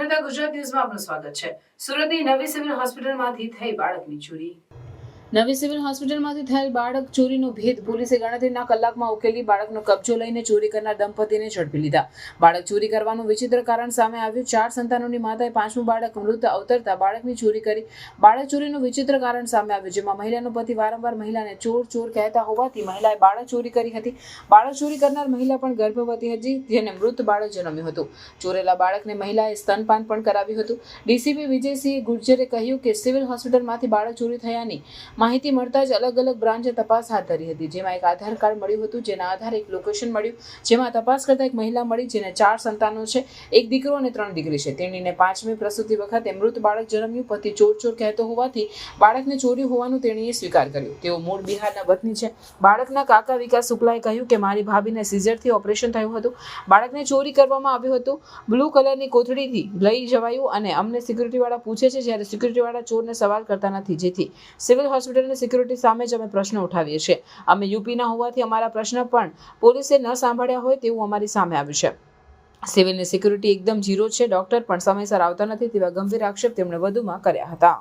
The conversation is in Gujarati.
નમસ્કાર, ગુજરાત ન્યૂઝમાં આપનું સ્વાગત છે। સુરતની નવી સિવિલ હોસ્પિટલમાંથી થઈ બાળકની ચોરી। નવી સિવિલ હોસ્પિટલમાંથી થયેલ બાળક ચોરીનો ભેદ પોલીસે ગણતરીના કલાકમાં ઉકેલી બાળકનો કબજો લઈને ચોરી કરનાર દંપતીને ઝડપી લીધા। બાળક ચોરી કરવાનું વિચિત્ર કારણ સામે આવ્યું। 4 સંતાનોની માતાએ 5મું બાળક મૃત અવતરતા બાળકની ચોરી કરી। બાળક ચોરીનું વિચિત્ર કારણ સામે આવ્યું, જેમાં મહિલાનો પતિ વારંવાર મહિલાને ચોર ચોર કહેતા હોવાથી મહિલાએ બાળક ચોરી કરી હતી। બાળક ચોરી કરનાર મહિલા પણ ગર્ભવતી હતી, જેને મૃત બાળક જન્મ્યું હતું। ચોરેલા બાળકને મહિલાએ સ્તનપાન પણ કરાવ્યું હતું। ડીસીપી વિજયસિંહ ગુર્જરે કહ્યું કે સિવિલ હોસ્પિટલમાંથી બાળક ચોરી થયાની માહિતી મળતા જ અલગ અલગ બ્રાન્ચે તપાસ હાથ ધરી હતી, જેમાં એક આધાર કાર્ડ મળ્યું હતું, જેના આધારે એક લોકેશન મળ્યું, જેમાં તપાસ કરતા એક મહિલા મળી, જેને 4 સંતાનો છે, એક દીકરો અને 3 દીકરી છે। તેણીને 5મી પ્રસૂતિ વખતે મૃત બાળક જન્મ્યું। પતિ ચોર ચોર કહેતો હોવાથી બાળકને ચોરી હોવાનું તેણીએ સ્વીકાર કર્યું। તેઓ મૂળ બિહારના વતની છે। બાળકના કાકા વિકાસ શુક્લાએ કહ્યું કે મારી ભાભીને સીઝરથી ઓપરેશન થયું હતું, બાળકને ચોરી કરવામાં આવ્યું હતું, બ્લુ કલરની કોથળીથી લઈ જવાયું અને અમને સિક્યુરિટીવાળા પૂછે છે, જ્યારે સિક્યુરિટીવાળા ચોરને સવાલ કરતા નથી, જેથી સિવિલ હોસ્પિટલની સિક્યુરિટી સામે જ અમે પ્રશ્ન ઉઠાવીએ છીએ। અમે યુપીના હોવાથી અમારા પ્રશ્ન પણ પોલીસે ન સાંભળ્યા હોય તેવું અમારી સામે આવ્યું છે। સિવિલની સિક્યુરિટી એકદમ ઝીરો છે, ડોક્ટર પણ સમયસર આવતા નથી તેવા ગંભીર આક્ષેપ તેમણે વધુમાં કર્યા હતા।